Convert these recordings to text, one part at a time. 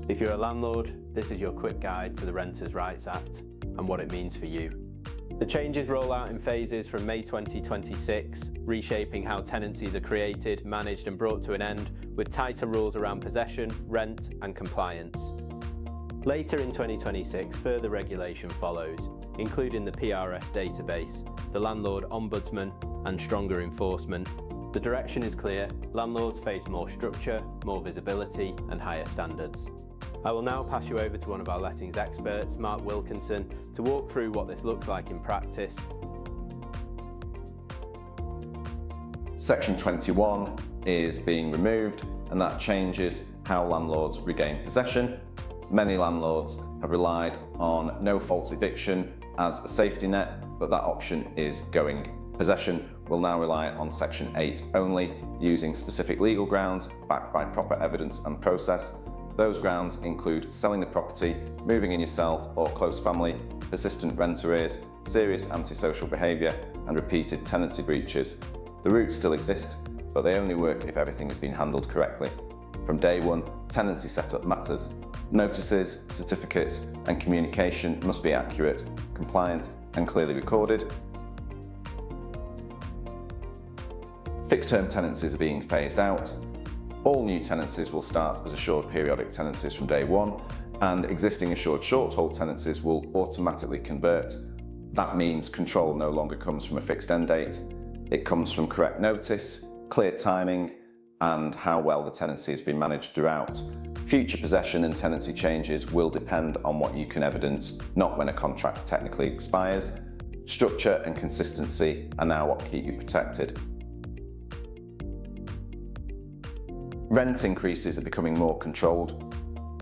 If you're a landlord, this is your quick guide to the Renters' Rights Act and what it means for you. The changes roll out in phases from May 2026, reshaping how tenancies are created, managed and brought to an end, with tighter rules around possession, rent and compliance. Later in 2026, further regulation follows, including the PRS database, the Landlord Ombudsman and stronger enforcement. The direction is clear: landlords face more structure, more visibility and higher standards. I will now pass you over to one of our lettings experts, Mark Wilkinson, to walk through what this looks like in practice. Section 21 is being removed, and that changes how landlords regain possession. Many landlords have relied on no-fault eviction as a safety net, but that option is going. Possession will now rely on Section 8 only, using specific legal grounds backed by proper evidence and process. Those grounds include selling the property, moving in yourself or close family, persistent rent arrears, serious antisocial behaviour and repeated tenancy breaches. The routes still exist, but they only work if everything has been handled correctly. From day one, tenancy setup matters. Notices, certificates and communication must be accurate, compliant and clearly recorded. Fixed-term tenancies are being phased out. All new tenancies will start as assured periodic tenancies from day one, and existing assured short-hold tenancies will automatically convert. That means control no longer comes from a fixed end date. It comes from correct notice, clear timing, and how well the tenancy has been managed throughout. Future possession and tenancy changes will depend on what you can evidence, not when a contract technically expires. Structure and consistency are now what keep you protected. Rent increases are becoming more controlled.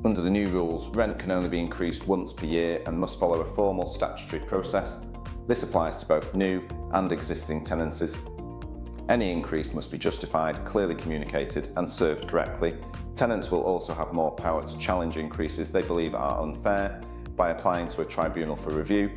Under the new rules, rent can only be increased once per year and must follow a formal statutory process. This applies to both new and existing tenancies. Any increase must be justified, clearly communicated and served correctly. Tenants will also have more power to challenge increases they believe are unfair by applying to a tribunal for review.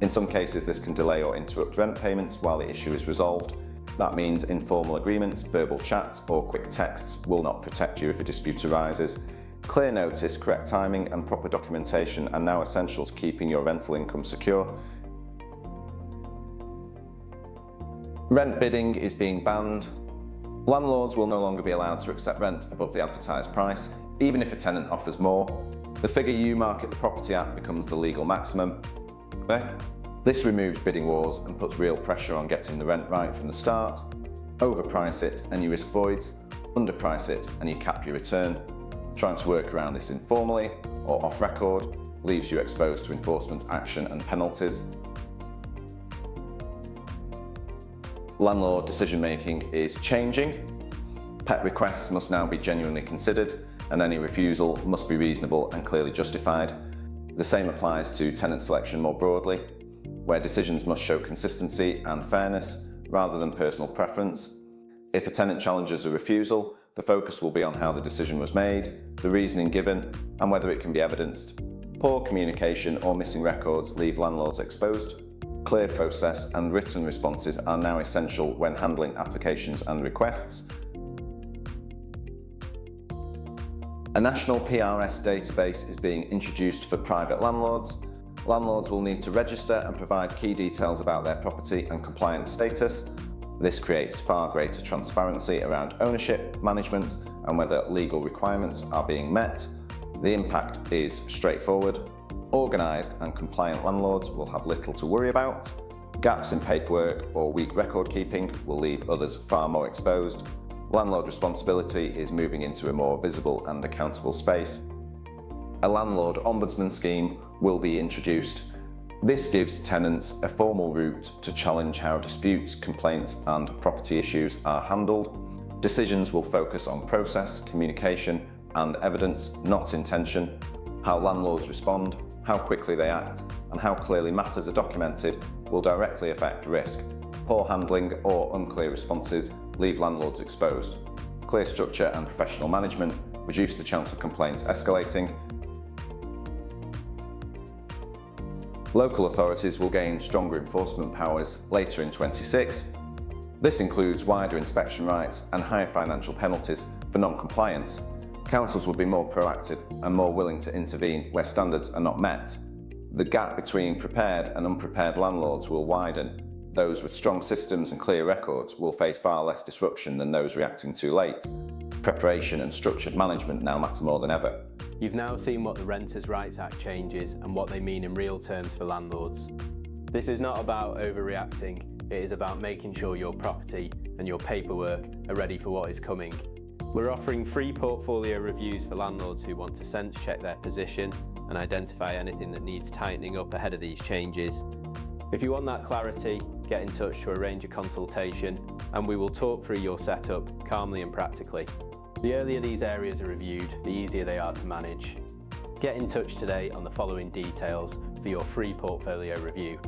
In some cases, this can delay or interrupt rent payments while the issue is resolved. That means informal agreements, verbal chats or quick texts will not protect you if a dispute arises. Clear notice, correct timing and proper documentation are now essential to keeping your rental income secure. Rent bidding is being banned. Landlords will no longer be allowed to accept rent above the advertised price, even if a tenant offers more. The figure you market the property at becomes the legal maximum. This removes bidding wars and puts real pressure on getting the rent right from the start. Overprice it and you risk voids, underprice it and you cap your return. Trying to work around this informally or off record leaves you exposed to enforcement action and penalties. Landlord decision making is changing. Pet requests must now be genuinely considered and any refusal must be reasonable and clearly justified. The same applies to tenant selection more broadly, where decisions must show consistency and fairness rather than personal preference. If a tenant challenges a refusal, the focus will be on how the decision was made, the reasoning given, and whether it can be evidenced. Poor communication or missing records leave landlords exposed. Clear process and written responses are now essential when handling applications and requests. A national PRS database is being introduced for private landlords. Landlords will need to register and provide key details about their property and compliance status. This creates far greater transparency around ownership, management, and whether legal requirements are being met. The impact is straightforward. Organised and compliant landlords will have little to worry about. Gaps in paperwork or weak record keeping will leave others far more exposed. Landlord responsibility is moving into a more visible and accountable space. A landlord ombudsman scheme will be introduced. This gives tenants a formal route to challenge how disputes, complaints and property issues are handled. Decisions will focus on process, communication and evidence, not intention. How landlords respond, how quickly they act and how clearly matters are documented will directly affect risk. Poor handling or unclear responses leave landlords exposed. Clear structure and professional management reduce the chance of complaints escalating. Local authorities will gain stronger enforcement powers later in 2026. This includes wider inspection rights and higher financial penalties for non-compliance. Councils will be more proactive and more willing to intervene where standards are not met. The gap between prepared and unprepared landlords will widen. Those with strong systems and clear records will face far less disruption than those reacting too late. Preparation and structured management now matter more than ever. You've now seen what the Renters' Rights Act changes and what they mean in real terms for landlords. This is not about overreacting, it is about making sure your property and your paperwork are ready for what is coming. We're offering free portfolio reviews for landlords who want to sense check their position and identify anything that needs tightening up ahead of these changes. If you want that clarity, get in touch to arrange a consultation and we will talk through your setup calmly and practically. The earlier these areas are reviewed, the easier they are to manage. Get in touch today on the following details for your free portfolio review.